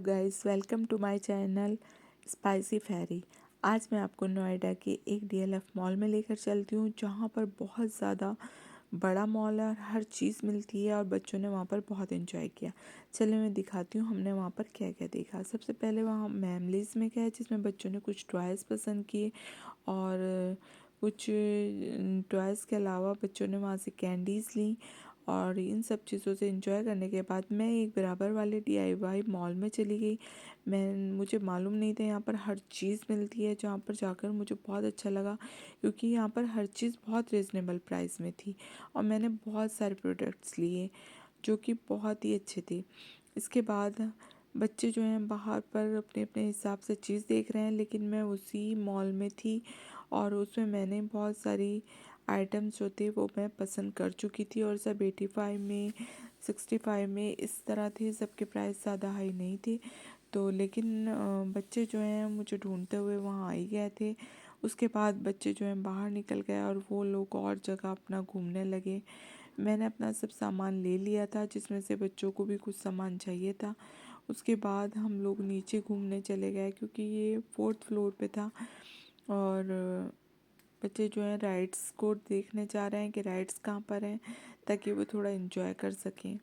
Guys, welcome to my channel spicy fairy. आज मैं आपको नोएडा के एक डीएलएफ मॉल में लेकर चलती हूँ, जहाँ पर बहुत ज़्यादा बड़ा मॉल है और हर चीज़ मिलती है और बच्चों ने वहाँ पर बहुत एंजॉय किया। चलिए मैं दिखाती हूँ हमने वहाँ पर क्या क्या देखा। सबसे पहले वहाँ मैमलीज में गए, जिसमें बच्चों ने कुछ टॉयज़ पसंद किए और कुछ टॉयज़ के अलावा बच्चों ने वहाँ से कैंडीज़ ली। और इन सब चीज़ों से एंजॉय करने के बाद मैं एक बराबर वाले डीआईवाई मॉल में चली गई। मुझे मालूम नहीं था यहाँ पर हर चीज़ मिलती है, जहाँ पर जाकर मुझे बहुत अच्छा लगा, क्योंकि यहाँ पर हर चीज़ बहुत रिजनेबल प्राइस में थी और मैंने बहुत सारे प्रोडक्ट्स लिए जो कि बहुत ही अच्छे थे। इसके बाद बच्चे जो हैं बाहर पर अपने अपने हिसाब से चीज़ देख रहे हैं, लेकिन मैं उसी मॉल में थी और उसमें मैंने बहुत सारी आइटम्स जो थे वो मैं पसंद कर चुकी थी और सब 85 में 65 में इस तरह थे। सबके प्राइस ज़्यादा हाई नहीं थे। तो लेकिन बच्चे जो हैं मुझे ढूंढते हुए वहाँ आ ही गए थे। उसके बाद बच्चे जो हैं बाहर निकल गए और वो लोग और जगह अपना घूमने लगे। मैंने अपना सब सामान ले लिया था, जिसमें से बच्चों को भी कुछ सामान चाहिए था। उसके बाद हम लोग नीचे घूमने चले गए, क्योंकि ये 4th फ्लोर पे था और बच्चे जो हैं राइड्स को देखने जा रहे हैं कि राइड्स कहाँ पर हैं, ताकि वो थोड़ा एंजॉय कर सकें।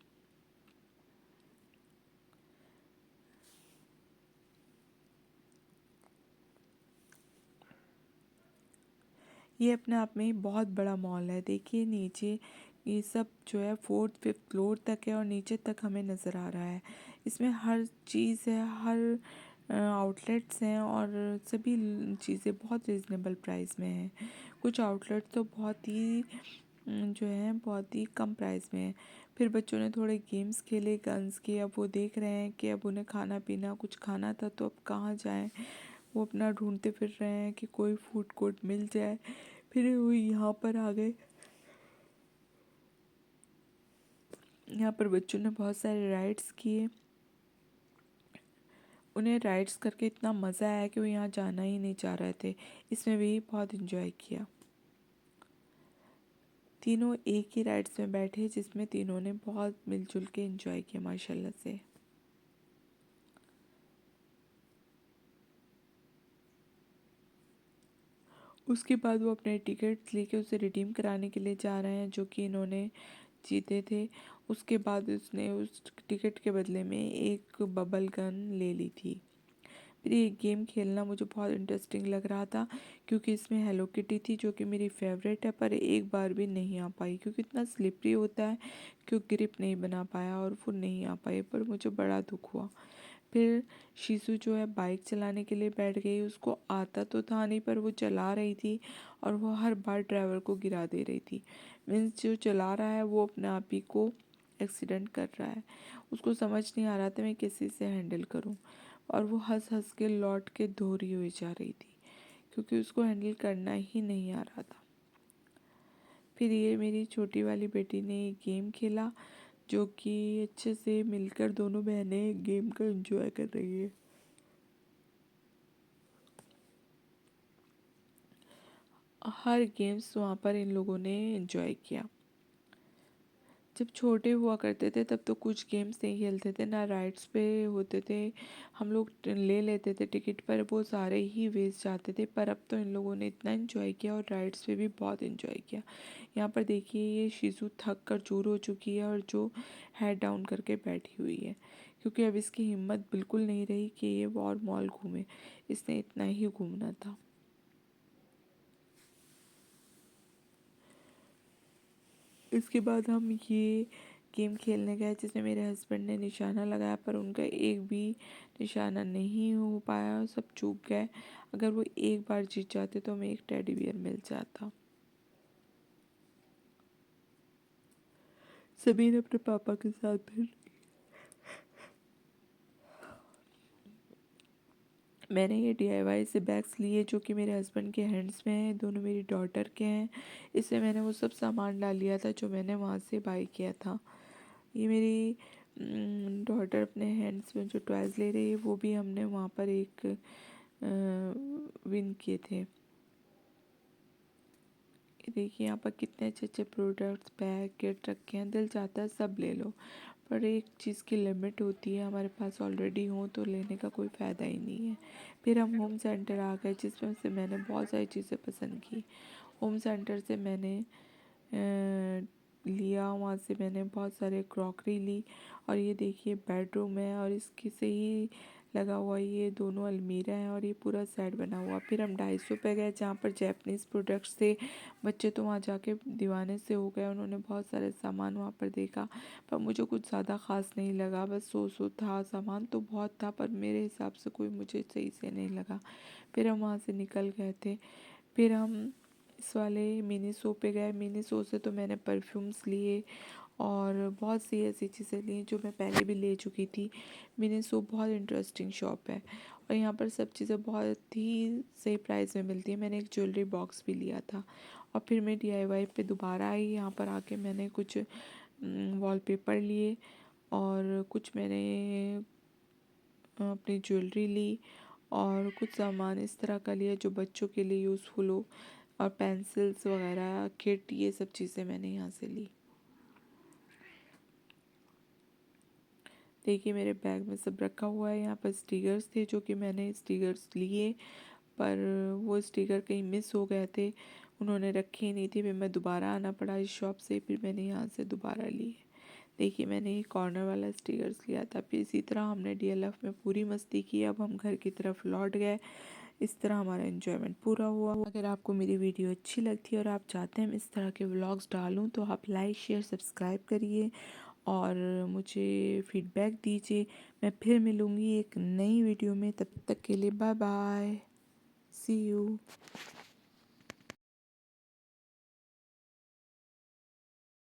ये अपने आप में ही बहुत बड़ा मॉल है। देखिए नीचे ये सब जो है 4th 5th फ्लोर तक है और नीचे तक हमें नज़र आ रहा है। इसमें हर चीज़ है, हर आउटलेट्स हैं और सभी चीज़ें बहुत रिजनेबल प्राइस में हैं। कुछ आउटलेट तो बहुत ही जो है बहुत ही कम प्राइस में है। फिर बच्चों ने थोड़े गेम्स खेले गन्स के। अब वो देख रहे हैं कि अब उन्हें खाना पीना कुछ खाना था, तो अब कहाँ जाएं। वो अपना ढूंढते फिर रहे हैं कि कोई फूड कोर्ट मिल जाए। फिर वो यहाँ पर आ गए। यहाँ पर बच्चों ने बहुत सारे राइड्स किए। उन्हें राइड्स करके इतना मज़ा आया कि वो यहाँ जाना ही नहीं चाह रहे थे। इसमें भी बहुत इन्जॉय किया। तीनों एक ही राइड्स में बैठे, जिसमें तीनों ने बहुत मिलजुल के एंजॉय किया माशाल्लाह से। उसके बाद वो अपने टिकट्स लेके उसे रिडीम कराने के लिए जा रहे हैं, जो कि इन्होंने जीते थे। उसके बाद उसने उस टिकट के बदले में एक बबल गन ले ली थी। फिर ये गेम खेलना मुझे बहुत इंटरेस्टिंग लग रहा था, क्योंकि इसमें हेलो किटी थी, जो कि मेरी फेवरेट है, पर एक बार भी नहीं आ पाई, क्योंकि इतना स्लिपरी होता है कि ग्रिप नहीं बना पाया और वो नहीं आ पाई, पर मुझे बड़ा दुख हुआ। फिर शीशु जो है बाइक चलाने के लिए बैठ गई। उसको आता तो था नहीं, पर वो चला रही थी और वो हर बार ड्राइवर को गिरा दे रही थी। मीन्स जो चला रहा है वो अपने आप ही को एक्सीडेंट कर रहा है। उसको समझ नहीं आ रहा था मैं किसी से हैंडल करूं, और वो हंस हंस के लौट के दोहरी हुई जा रही थी, क्योंकि उसको हैंडल करना ही नहीं आ रहा था। फिर ये मेरी छोटी वाली बेटी ने गेम खेला, जो कि अच्छे से मिलकर दोनों बहनें गेम का एंजॉय कर रही है। हर गेम्स वहाँ पर इन लोगों ने एंजॉय किया। जब छोटे हुआ करते थे तब तो कुछ गेम्स नहीं खेलते थे, ना राइड्स पे होते थे। हम लोग ले लेते थे टिकट, पर वो सारे ही वेस्ट जाते थे। पर अब तो इन लोगों ने इतना एंजॉय किया और राइड्स पे भी बहुत एंजॉय किया। यहाँ पर देखिए ये शीशु थक कर चूर हो चुकी है और जो हेड डाउन करके बैठी हुई है, क्योंकि अब इसकी हिम्मत बिल्कुल नहीं रही कि ये और मॉल घूमे। इसने इतना ही घूमना था। इसके बाद हम ये गेम खेलने गए, जिसमें मेरे हस्बैंड ने निशाना लगाया, पर उनका एक भी निशाना नहीं हो पाया, सब चूक गए। अगर वो एक बार जीत जाते तो हमें एक टेडी बियर मिल जाता। सभी ने अपने पापा के साथ फिर मैंने ये डीआईवाई से बैग्स लिए, जो कि मेरे हस्बैंड के हैंड्स में हैं, दोनों मेरी डॉटर के हैं। इससे मैंने वो सब सामान डाल लिया था जो मैंने वहाँ से बाई किया था। ये मेरी डॉटर अपने हैंड्स में जो टॉयज़ ले रही है, वो भी हमने वहाँ पर एक विन किए थे। देखिए यहाँ पर कितने अच्छे अच्छे प्रोडक्ट्स बैग किट रखे हैं, दिल चाहता है सब ले लो। पर एक चीज़ की लिमिट होती है, हमारे पास ऑलरेडी हो तो लेने का कोई फ़ायदा ही नहीं है। फिर हम होम सेंटर आ गए, जिसमें से मैंने बहुत सारी चीज़ें पसंद की। होम सेंटर से मैंने लिया, वहाँ से मैंने बहुत सारे क्रॉकरी ली। और ये देखिए बेडरूम है और इसकी से ही लगा हुआ ये दोनों अलमीरा है और ये पूरा सेट बना हुआ। फिर हम 250 पे गए, जहाँ पर जैपनीज़ प्रोडक्ट्स थे। बच्चे तो वहाँ जाके दीवाने से हो गए, उन्होंने बहुत सारे सामान वहाँ पर देखा, पर मुझे कुछ ज़्यादा ख़ास नहीं लगा। बस सो था, सामान तो बहुत था पर मेरे हिसाब से कोई मुझे सही से नहीं लगा। फिर हम वहाँ से निकल गए थे। फिर हम इस वाले मिनी शो पे गए। मिनी शो से तो मैंने परफ्यूम्स लिए और बहुत सी ऐसी चीज़ें ली जो मैं पहले भी ले चुकी थी। मिनी शो बहुत इंटरेस्टिंग शॉप है और यहाँ पर सब चीज़ें बहुत ही सही प्राइस में मिलती है। मैंने एक ज्वेलरी बॉक्स भी लिया था। और फिर मैं DIY पे दोबारा आई। यहाँ पर आके मैंने कुछ वॉलपेपर लिए और कुछ मैंने अपनी ज्वेलरी ली और कुछ सामान इस तरह का लिया जो बच्चों के लिए यूज़फुल हो। और पेंसिल्स वगैरह, किट, ये सब चीज़ें मैंने यहाँ से ली। देखिए मेरे बैग में सब रखा हुआ है। यहाँ पर स्टिकर्स थे जो कि मैंने स्टिकर्स लिए, पर वो स्टिकर कहीं मिस हो गए थे, उन्होंने रखे ही नहीं थे। फिर मैं दोबारा आना पड़ा इस शॉप से, फिर मैंने यहाँ से दोबारा लिए। देखिए मैंने ये कॉर्नर वाला स्टिकर्स लिया था। फिर इसी तरह हमने DLF में पूरी मस्ती की। अब हम घर की तरफ लौट गए। इस तरह हमारा एंजॉयमेंट पूरा हुआ। अगर आपको मेरी वीडियो अच्छी लगती है और आप चाहते हैं मैं इस तरह के व्लॉग्स डालूं तो आप लाइक, शेयर, सब्सक्राइब करिए और मुझे फीडबैक दीजिए। मैं फिर मिलूँगी एक नई वीडियो में, तब तक के लिए बाय बाय, सी यू।